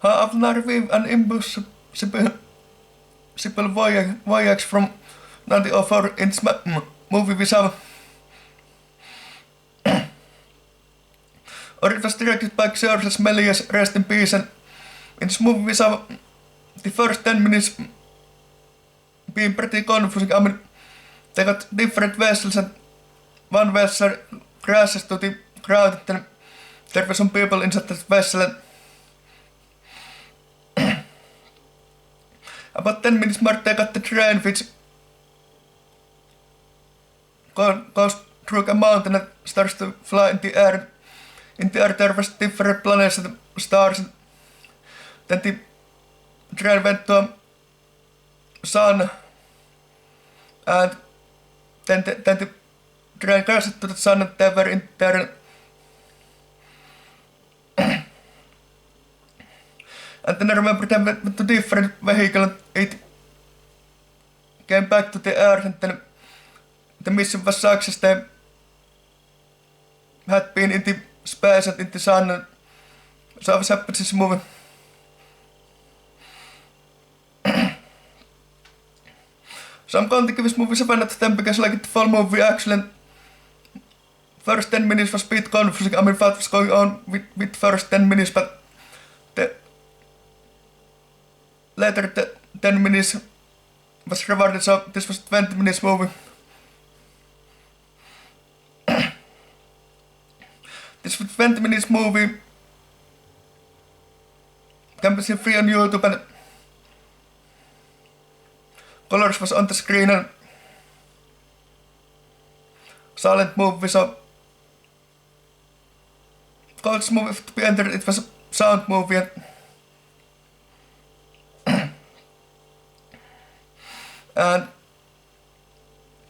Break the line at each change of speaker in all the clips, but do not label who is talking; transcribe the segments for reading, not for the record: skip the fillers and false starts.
Have narrative and impossible voyage from 1904 in this movie we saw. Or it was directed by George Melies, rest in peace, and in this movie we saw the first 10 minutes being pretty confusing. I mean, they got different vessels and one vessel crashes to the ground, then there were some people inside that vessel and about 10 minutes more they got the train which goes through a mountain and starts to fly in the air. In the air there was different planets and stars, and then the train went to a sun, and then the train crashed to the sun and they were in there. And then I remember they went to different vehicle and it came back to the earth, and then the mission was success. They had been in the space and in the sun, and so I was happy to this movie. So I'm going to give this movie 7 out of 10 because I like the full movie actually. First 10 minutes was a bit confusing. I mean, what was going on with the first 10 minutes, but the later the 10 minutes was rewarded, so this was 20 minutes movie. This 20 minutes movie can be seen free on YouTube, and colors was on the screen and silent movie, so called this movie to be entered, it was a sound movie. And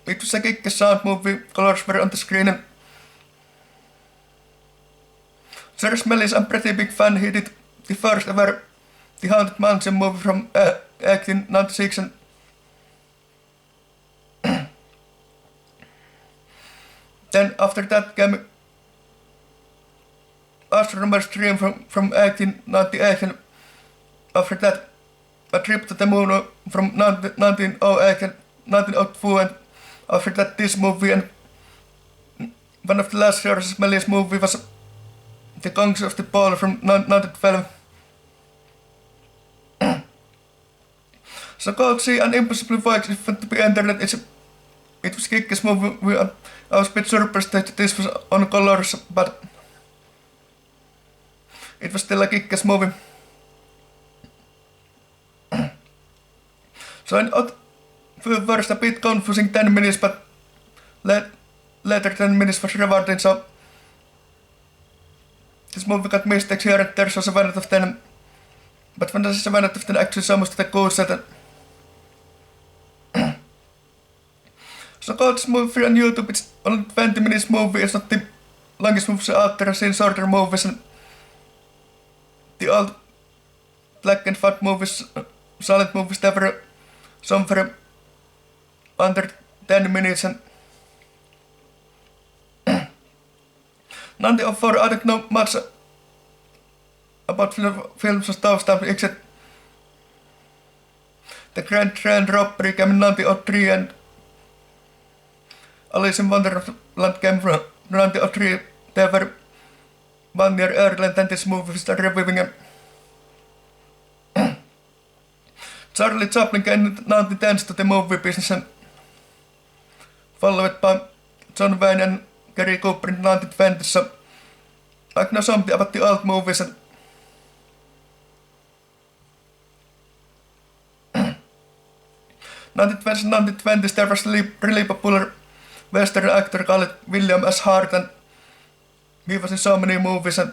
it was a kick sound movie, colors were on the screen, and George Melies, I'm pretty big fan. He did the first ever The Haunted Mansion movie from 1896, and then after that came Astronomer's Dream from 1898, and after that A Trip to the Moon from 1908 and 1902, and after that this movie, and one of the last George Melies movie was The Conquest of the Pole from 1912. So go see An Impossible Voyage if you want to be entered. It was kick-ass movie. I was a bit surprised that this was on colors, but it was still a kick-ass movie. So in first a bit confusing 10 minutes, but later 10 minutes was rewarding, so this movie got mistakes here and there, so 7 out of 10. But when there's 7 out of 10 actually almost the cool set. So go this movie on YouTube, it's only 20 minutes movie, it's not the longest movie out there. I've seen shorter movies and the old black and white movies, silent movies, they were somewhere under 10 minutes, and 1904, I don't know much about films of those times except The Grand Train Robbery came in 1903 and Alice in Wonderland came from 1903. They were 1 year earlier than this movie started reviving him. Charlie Chaplin came in 1910s to the movie business and followed by John Wayne and Gary Cooper in 1920s, so I know something about the old movies. And 1920s there was a really popular Western actor called William S. Hart, and he was in so many movies, and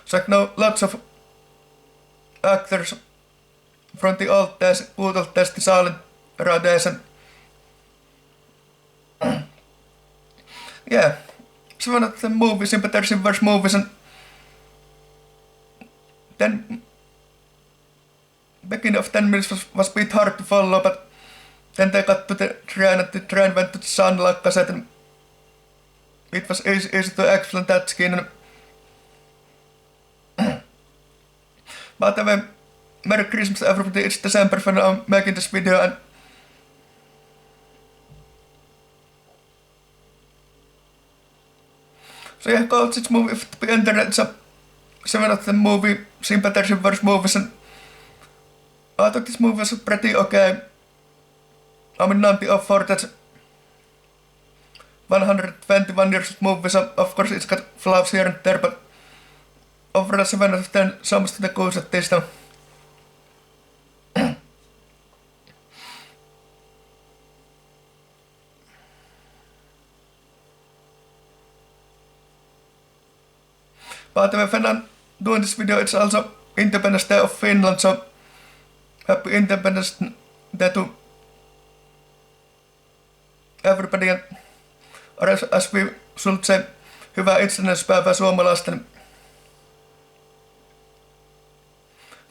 so I know lots of actors from the old days, good old days, the silent era days, and yeah, it's one of the movies, in Peter Silver's movies, and then beginning of 10 minutes was a bit hard to follow, but then they got to the train and the train went to the sun, like I said, and it was easy to explain that skin. And By the way, Merry Christmas everybody, it's December when I'm making this video and so yeah, called this movie if the internet, it's a 7 of the movie sympathy versus movies and I thought this movie was pretty okay. I mean, not the for that 121 years of movie, so of course it's got flaws here and there, but overall 7 out of 10 samasta kuusi teistä. By the way, when I'm doing this video, it's also Independence Day of Finland, so happy Independence Day to everybody, and or as we should say, hyvää itsenäisyyspäivää suomalaisten.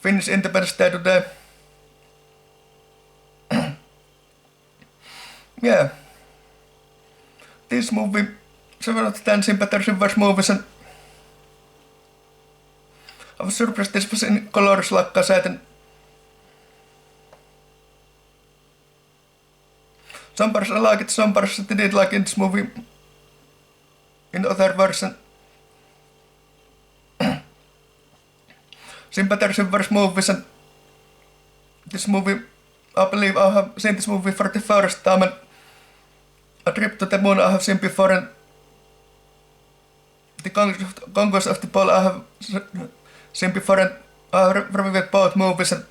Finnish Independence Day today. Yeah. This movie, 7 out of 10 sympathy versus movies, and I was surprised this was in colors like I said, and some parts I like it, some parts I didn't like in this movie in other version. Sympathy versus movies, and this movie, I believe I have seen this movie for the first time, and A Trip to the Moon I have seen before, and the Conquest of the Pole I have seen before, and I have reviewed both movies, and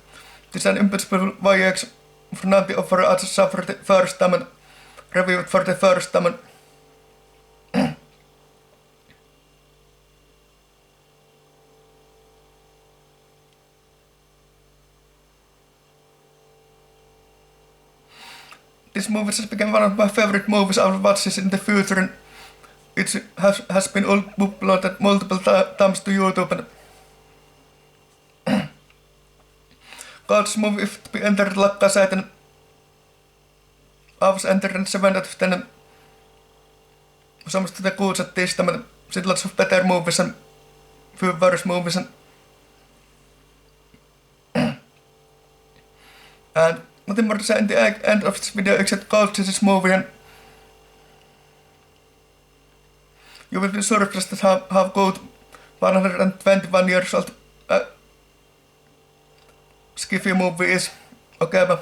this is an impossible Voyage from 1904 I just saw for the first time and reviewed for the first time, and this movie has become one of my favorite movies I will watch this in the future, and it has been uploaded multiple times to YouTube, and God's movie if to be entered like I said, and I was entered in 7 out of 10 samasta tätä kuutsattiin, but sitten lots of better movies and few worse movies, and nothing more to say in the end of this video except called this movie, and you will be surprised at how good 121 years old skiffy movie is. Okay, bye.